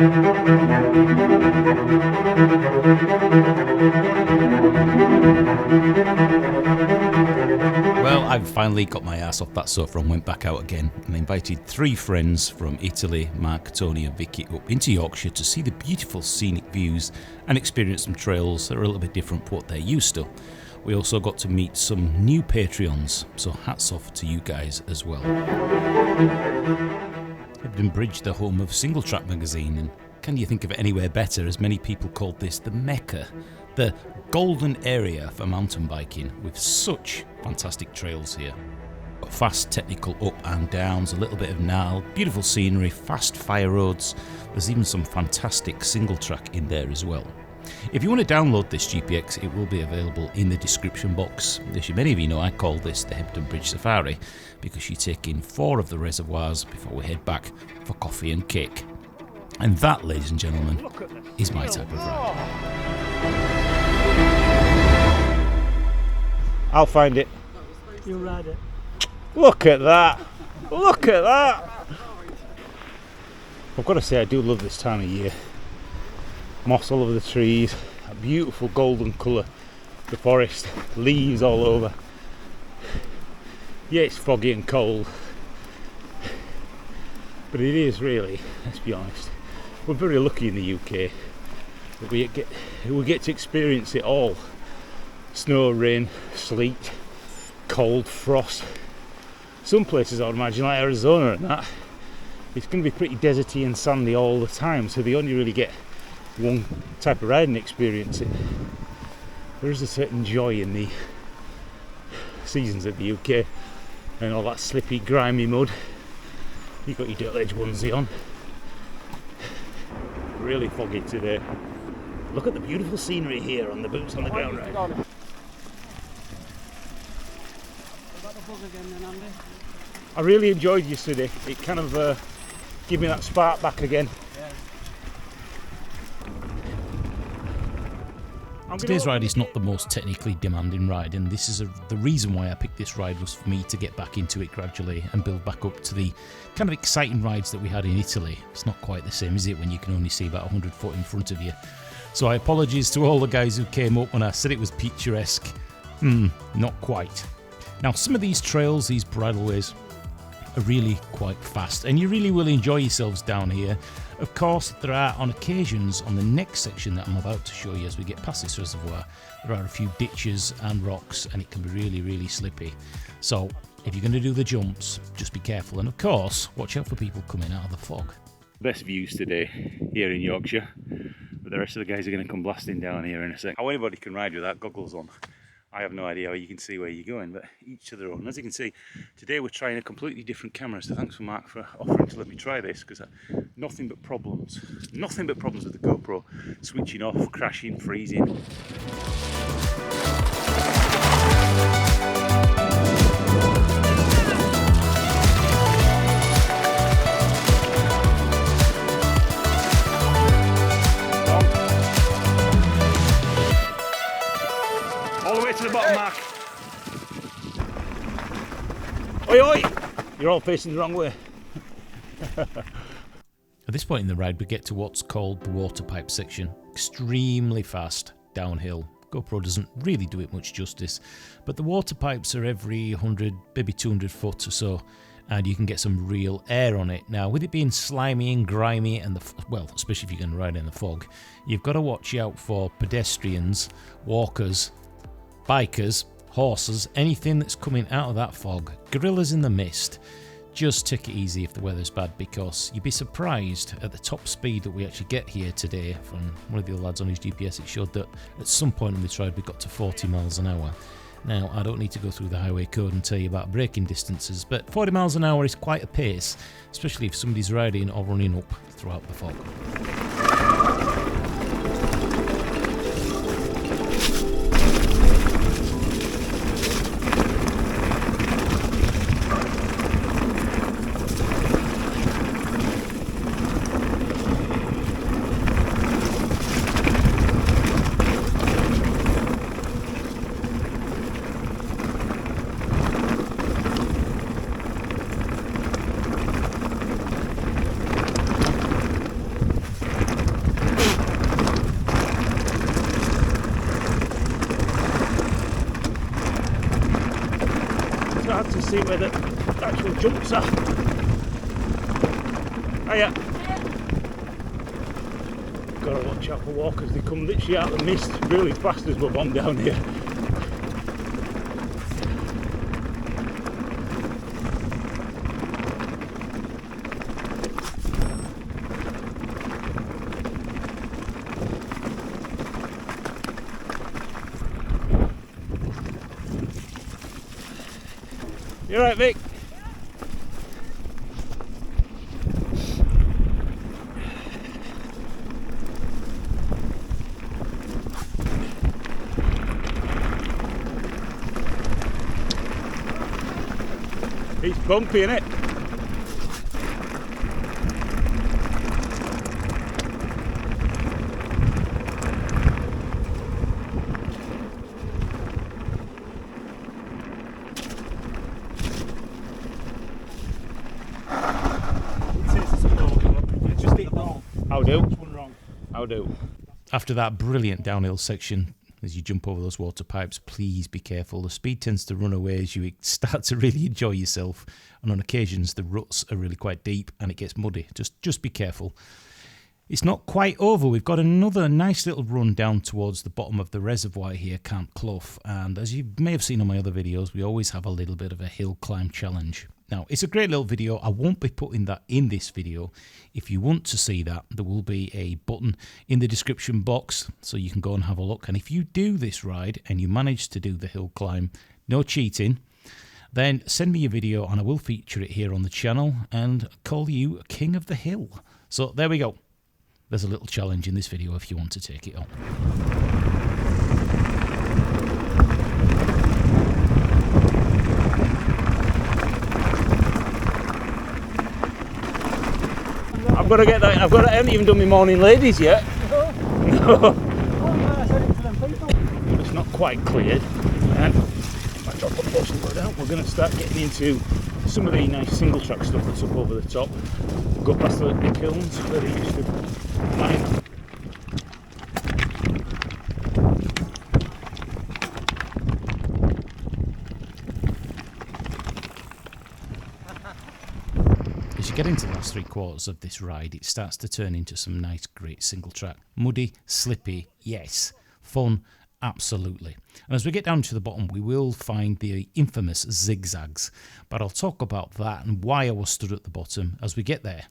Well, I've finally got my ass off that sofa and went back out again and invited 3 friends from Italy, Mark, Tony and Vicky, up into Yorkshire to see the beautiful scenic views and experience some trails that are a little bit different from what they're used to. We also got to meet some new Patreons, so hats off to you guys as well. Hebden Bridge, the home of Singletrack magazine, and can you think of anywhere better, as many people called this the Mecca, the golden area for mountain biking, with such fantastic trails here. Fast technical up and downs, a little bit of gnarl, beautiful scenery, fast fire roads. There's even some fantastic single track in there as well. If you want to download this GPX, it will be available in the description box. As many of you know, I call this the Hebden Bridge Safari because you take in 4 of the reservoirs before we head back for coffee and cake. And that, ladies and gentlemen, is my type of ride. I'll find it. You ride it. Look at that! Look at that! I've got to say, I do love this time of year. Moss all over the trees, a beautiful golden colour, the forest, leaves all over. Yeah, it's foggy and cold, but it is really, let's be honest, we're very lucky in the UK that we get to experience it all. Snow, rain, sleet, cold, frost. Some places I would imagine, like Arizona and that, it's going to be pretty deserty and sandy all the time, so they only really get one type of riding experience. There is a certain joy in the seasons of the UK and all that slippy, grimy mud. You've got your dirt edge onesie on. Really foggy today. Look at the beautiful scenery here on the boots on the ground ride. I really enjoyed yesterday. It kind of gave me that spark back again. Today's ride is not the most technically demanding ride, and this is the reason why I picked this ride was for me to get back into it gradually and build back up to the kind of exciting rides that we had in Italy. It's not quite the same, is it, when you can only see about 100 foot in front of you? So I apologise to all the guys who came up when I said it was picturesque. Not quite. Now, some of these trails, these bridleways, are really quite fast, and you really will enjoy yourselves down here. Of course, there are on occasions on the next section that I'm about to show you as we get past this reservoir, there are a few ditches and rocks, and it can be really, really slippy. So if you're going to do the jumps, just be careful, and of course, watch out for people coming out of the fog. Best views today here in Yorkshire, but the rest of the guys are going to come blasting down here in a sec. How anybody can ride without goggles on, I have no idea how you can see where you're going, but each to their own. As you can see, today we're trying a completely different camera, so thanks for Mark for offering to let me try this, because nothing but problems with the GoPro. Switching off, crashing, freezing. To the bottom, Mark. Oi, oi! You're all facing the wrong way. At this point in the ride, we get to what's called the water pipe section. Extremely fast downhill. GoPro doesn't really do it much justice, but the water pipes are every 100, maybe 200 foot or so, and you can get some real air on it. Now, with it being slimy and grimy, and especially if you're going to ride in the fog, you've got to watch out for pedestrians, walkers, bikers, horses, anything that's coming out of that fog. Gorillas in the mist. Just take it easy if the weather's bad, because you'd be surprised at the top speed that we actually get here today. From one of the lads on his GPS, it showed that at some point in this ride we got to 40 miles an hour. Now, I don't need to go through the highway code and tell you about braking distances, but 40 miles an hour is quite a pace, especially if somebody's riding or running up throughout the fog. see where the actual jumps are. Hiya. Gotta watch out for walkers, they come literally out of the mist really fast as we're bombed down here. You alright, Vic? It's bumpy, isn't it? How do? How do? After that brilliant downhill section, as you jump over those water pipes, please be careful. The speed tends to run away as you start to really enjoy yourself, and on occasions the ruts are really quite deep and it gets muddy. Just be careful. It's not quite over. We've got another nice little run down towards the bottom of the reservoir here, Camp Clough, and as you may have seen on my other videos, we always have a little bit of a hill climb challenge. Now, it's a great little video. I won't be putting that in this video. If you want to see that, there will be a button in the description box so you can go and have a look. And if you do this ride and you manage to do the hill climb, no cheating, then send me your video and I will feature it here on the channel and call you King of the Hill. So there we go. There's a little challenge in this video if you want to take it on. I've got to get that. I haven't even done my morning ladies yet. No. It's not quite cleared. And I drop a push and go down. We're going to start getting into some of the nice single track stuff that's up over the top. Go past the kilns where they used to mine. As you get into the last 3/4 of this ride, it starts to turn into some nice, great single track. Muddy, slippy, yes. Fun, absolutely. And as we get down to the bottom, we will find the infamous Zig Zags. But I'll talk about that and why I was stood at the bottom as we get there.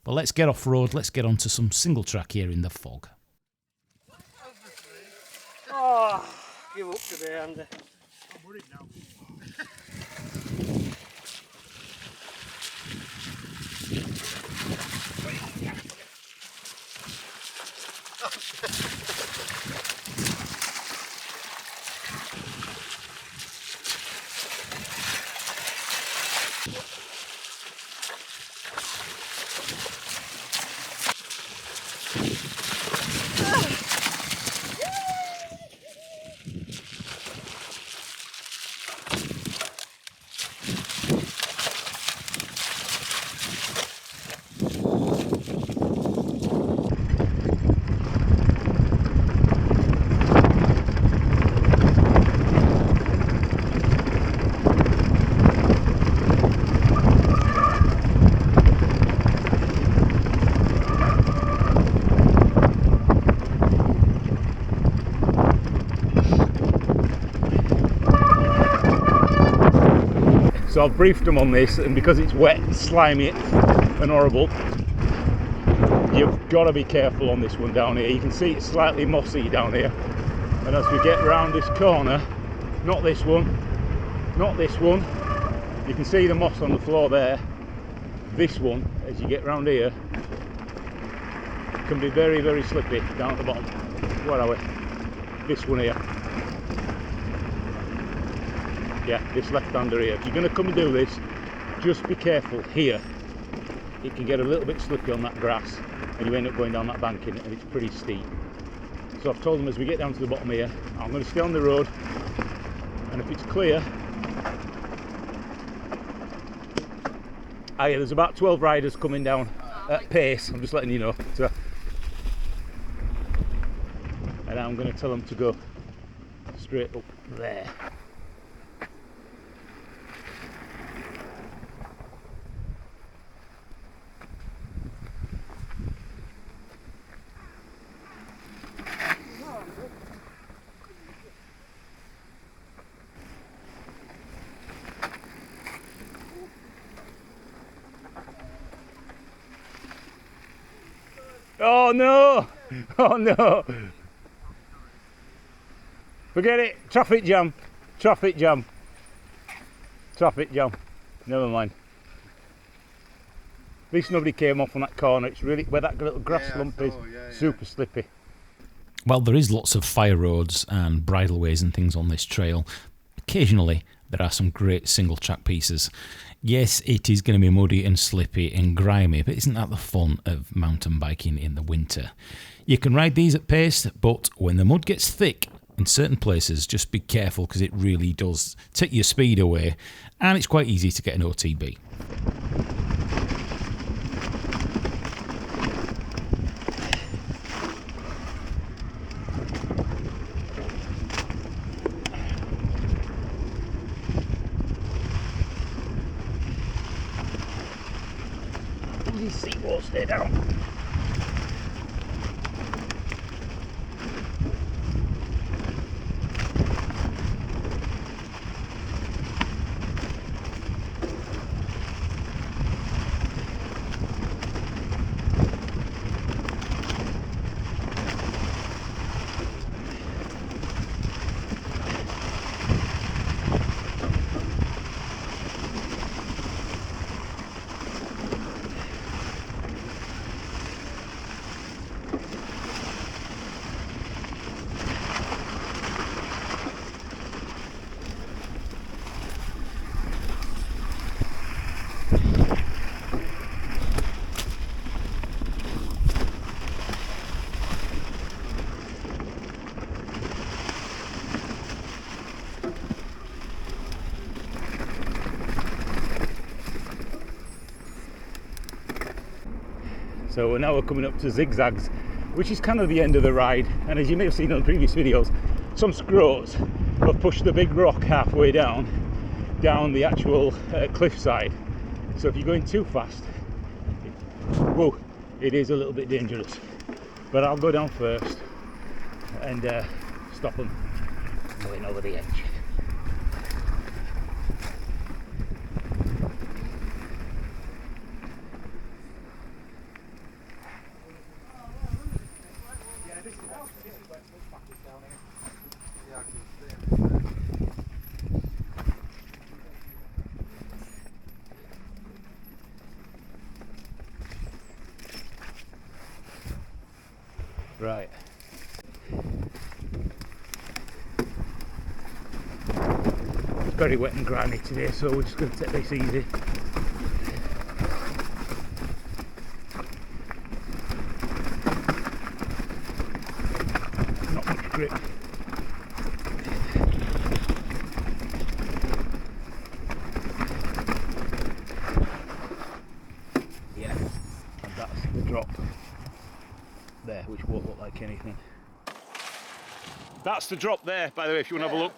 But let's get off road, let's get onto some single track here in the fog. Oh, give up today, Andy. I'm worried now. So I've briefed them on this, and because it's wet, slimy and horrible, you've got to be careful on this one down here. You can see it's slightly mossy down here, and as we get around this corner, not this one, you can see the moss on the floor there. This one, as you get round here, can be very, very slippy down at the bottom. Where are we? This one here. Yeah, this left-hander here. If you're going to come and do this, just be careful here. It can get a little bit slippy on that grass and you end up going down that banking, and it's pretty steep. So I've told them as we get down to the bottom here, I'm going to stay on the road, and if it's clear, yeah, there's about 12 riders coming down at pace, I'm just letting you know. So, and I'm going to tell them to go straight up there. Oh no! Oh no! Forget it. Traffic jam. Traffic jam. Traffic jam. Never mind. At least nobody came off on that corner. It's really where that little grass lump is. Super slippy. Well, there is lots of fire roads and bridleways and things on this trail. Occasionally, there are some great single track pieces. Yes, it is going to be muddy and slippy and grimy, but isn't that the fun of mountain biking in the winter? You can ride these at pace, but when the mud gets thick in certain places, just be careful because it really does take your speed away, and it's quite easy to get an OTB. These seawalls stay down. So now we're coming up to Zig Zags, which is kind of the end of the ride. And as you may have seen on the previous videos, some scroats have pushed the big rock halfway down the actual cliffside. So if you're going too fast, whoa, it is a little bit dangerous. But I'll go down first and stop them going over the edge. Right. It's very wet and grimy today, so we're just going to take this easy. Not much grip. Yeah, and that's the drop there, which won't look like anything. That's the drop there, by the way, if you want to have a look.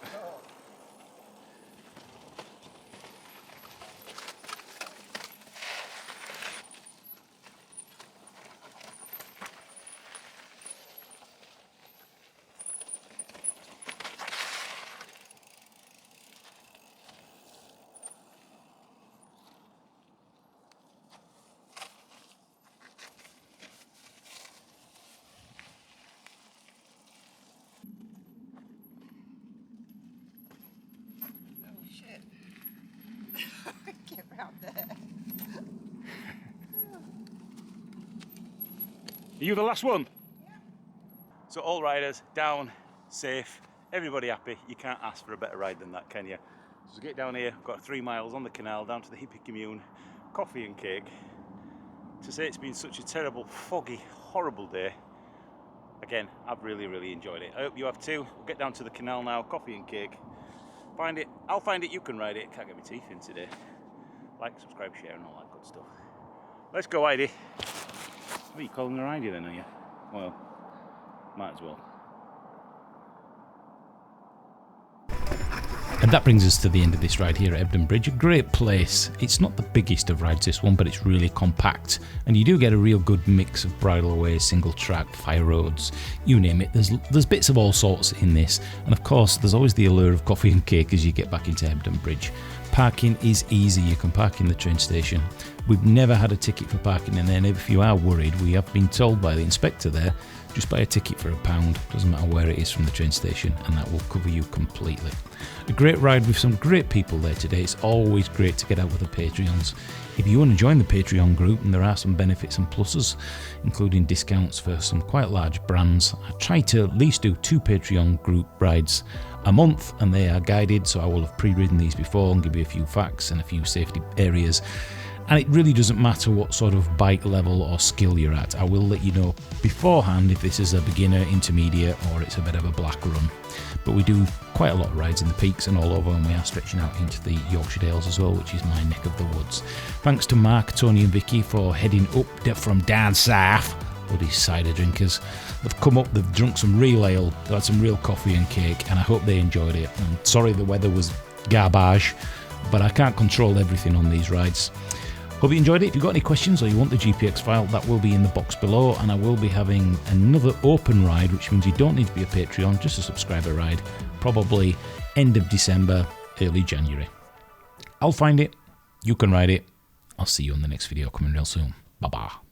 Get round there. Are you the last one? Yeah. So all riders down, safe, everybody happy. You can't ask for a better ride than that, can you? So get down here, got 3 miles on the canal down to the hippie commune, coffee and cake. To say it's been such a terrible, foggy, horrible day. Again, I've really enjoyed it. I hope you have too. We'll get down to the canal now, coffee and cake. Find it, I'll find it, you can ride it. Can't get my teeth in today. Like, subscribe, share and all that good stuff. Let's go, Heidi. What are you calling her Heidi then, are you? Well, might as well. And that brings us to the end of this ride here at Hebden Bridge. A great place. It's not the biggest of rides, this one, but it's really compact. And you do get a real good mix of bridleways, single track, fire roads, you name it. There's bits of all sorts in this. And of course, there's always the allure of coffee and cake as you get back into Hebden Bridge. Parking is easy. You can park in the train station. We've never had a ticket for parking in there, and if you are worried, we have been told by the inspector there, just buy a ticket for £1, doesn't matter where it is from the train station, and that will cover you completely. A great ride with some great people there today. It's always great to get out with the Patreons. If you want to join the Patreon group, and there are some benefits and pluses, including discounts for some quite large brands. I try to at least do 2 Patreon group rides a month, and they are guided, so I will have pre-ridden these before and give you a few facts and a few safety areas. And it really doesn't matter what sort of bike level or skill you're at. I will let you know beforehand if this is a beginner, intermediate, or it's a bit of a black run. But we do quite a lot of rides in the peaks and all over, and we are stretching out into the Yorkshire Dales as well, which is my neck of the woods. Thanks to Mark, Tony and Vicky for heading up from down south. Bloody cider drinkers. They've come up, they've drunk some real ale, they've had some real coffee and cake, and I hope they enjoyed it. I'm sorry the weather was garbage, but I can't control everything on these rides. Hope you enjoyed it. If you've got any questions or you want the GPX file, that will be in the box below, and I will be having another open ride, which means you don't need to be a Patreon, just a subscriber ride, probably end of December, early January. I'll find it, you can ride it. I'll see you on the next video coming real soon. Bye-bye.